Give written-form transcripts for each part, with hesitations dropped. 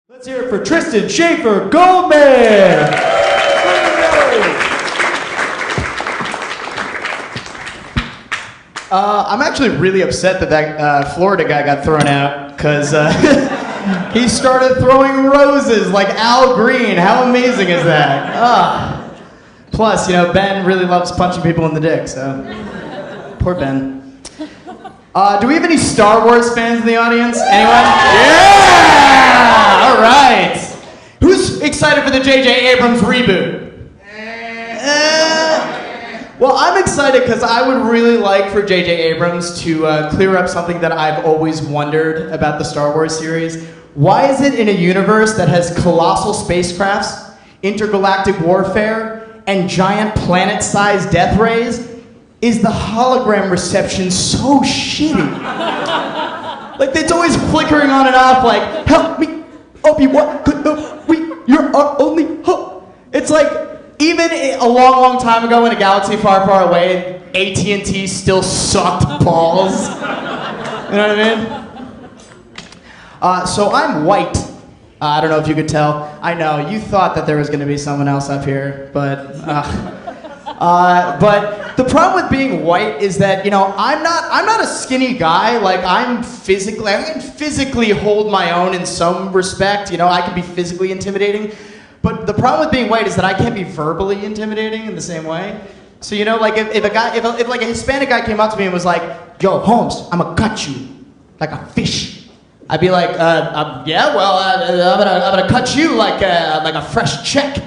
Let's hear it for Tristan Schaefer Gomez! I'm actually really upset that Florida guy got thrown out, because he started throwing roses like Al Green. How amazing is that? Plus, Ben really loves punching people in the dick, so poor Ben. Do we have any Star Wars fans in the audience? Anyone? Yeah! All right. Who's excited for the J.J. Abrams reboot? Well, I'm excited because I would really like for J.J. Abrams to clear up something that I've always wondered about the Star Wars series. Why is it in a universe that has colossal spacecrafts, intergalactic warfare, and giant planet-sized death rays, is the hologram reception so shitty? Like, it's always flickering on and off, like, help me, Obi-Wan, you're our only hope. It's like, even a long, long time ago in a galaxy far, far away, AT&T still sucked balls. You know what I mean? So I'm white. I don't know if you could tell. I know, you thought that there was going to be someone else up here, but the problem with being white is that, I'm not a skinny guy. Like, I can physically hold my own in some respect. I can be physically intimidating. But the problem with being white is that I can't be verbally intimidating in the same way. So, like, if a Hispanic guy came up to me and was like, yo, Holmes, I'm gonna cut you like a fish. I'd be like, yeah, well, I'm gonna cut you like a fresh check.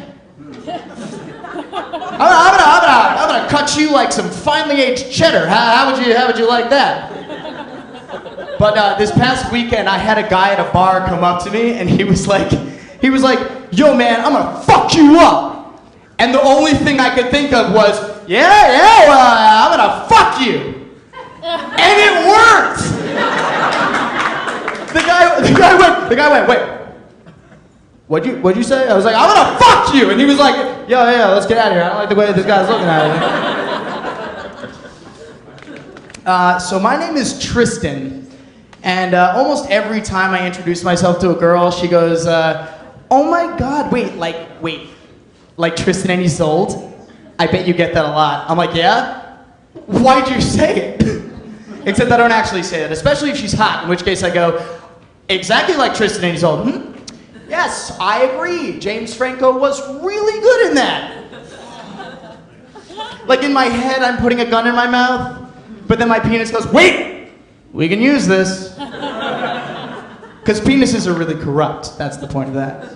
I'm gonna cut you like some finely aged cheddar. How would you like that? But this past weekend, I had a guy at a bar come up to me, and he was like, yo man, I'm gonna fuck you up. And the only thing I could think of was, I'm gonna fuck you. And it worked. The guy went, wait. What'd you say? I was like, I'm gonna fuck you! And he was like, yeah, let's get out of here. I don't like the way this guy's looking at me. So my name is Tristan, and almost every time I introduce myself to a girl, she goes, oh my god, wait, like Tristan and Isolde? I bet you get that a lot. I'm like, yeah? Why'd you say it? Except I don't actually say it, especially if she's hot, in which case I go, exactly like Tristan and Isolde. Yes, I agree. James Franco was really good in that. Like, in my head, I'm putting a gun in my mouth, but then my penis goes, wait, we can use this. Because penises are really corrupt. That's the point of that.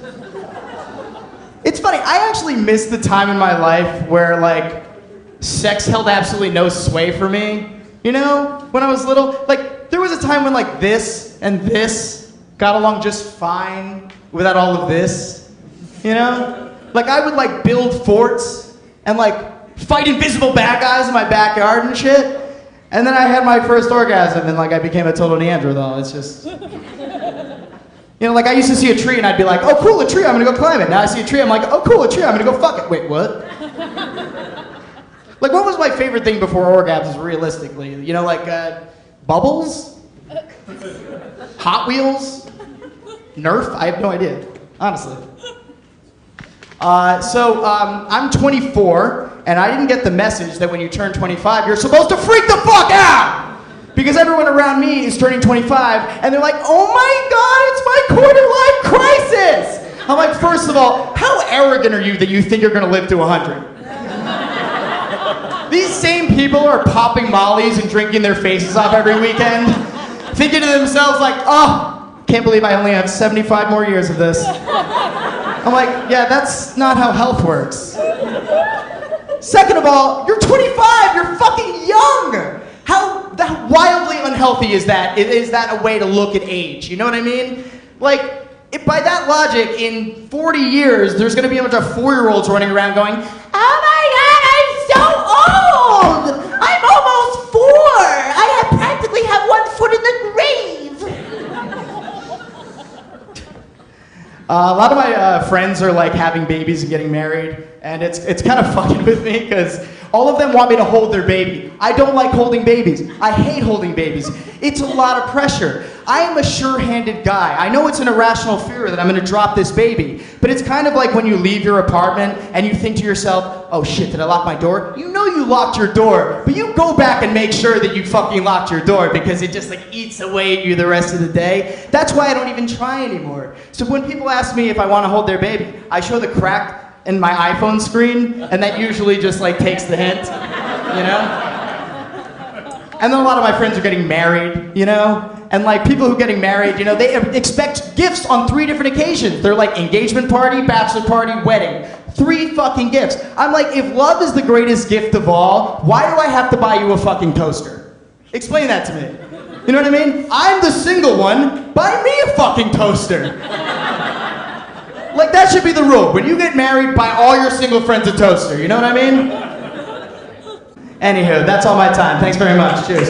It's funny, I actually miss the time in my life where, like, sex held absolutely no sway for me. When I was little. Like, there was a time when, like, this and this got along just fine without all of this, Like, I would, like, build forts and, like, fight invisible bad guys in my backyard and shit. And then I had my first orgasm and, like, I became a total Neanderthal. It's just... like, I used to see a tree and I'd be like, oh, cool, a tree, I'm gonna go climb it. Now I see a tree, I'm like, oh, cool, a tree, I'm gonna go fuck it. Wait, what? Like, what was my favorite thing before orgasms, realistically? Bubbles? Hot Wheels? Nerf? I have no idea, honestly. I'm 24, and I didn't get the message that when you turn 25, you're supposed to freak the fuck out! Because everyone around me is turning 25, and they're like, oh my god, it's my quarter-life crisis! I'm like, first of all, how arrogant are you that you think you're gonna live to 100? These same people are popping mollies and drinking their faces off every weekend, thinking to themselves like, oh, can't believe I only have 75 more years of this. I'm like, yeah, that's not how health works. Second of all, you're 25, you're fucking young! How wildly unhealthy is that? Is that a way to look at age? You know what I mean? Like, if by that logic, in 40 years, there's gonna be a bunch of 4-year-olds running around going, oh my god, I'm so old! I'm almost 4! I practically have 1 foot in the grave! A lot of my friends are like having babies and getting married, and it's kind of fucking with me because all of them want me to hold their baby. I don't like holding babies. I hate holding babies. It's a lot of pressure. I am a sure-handed guy. I know it's an irrational fear that I'm gonna drop this baby, but it's kind of like when you leave your apartment and you think to yourself, oh shit, did I lock my door? You know you locked your door, but you go back and make sure that you fucking locked your door because it just like eats away at you the rest of the day. That's why I don't even try anymore. So when people ask me if I wanna hold their baby, I show the crack in my iPhone screen, and that usually just like takes the hint, you know? And then a lot of my friends are getting married, you know? And like people who are getting married, you know, they expect gifts on 3 different occasions. They're like engagement party, bachelor party, wedding. 3 fucking gifts. I'm like, if love is the greatest gift of all, why do I have to buy you a fucking toaster? Explain that to me. You know what I mean? I'm the single one, buy me a fucking toaster. Like that should be the rule. When you get married, buy all your single friends a toaster. You know what I mean? Anywho, that's all my time. Thanks very much. Cheers.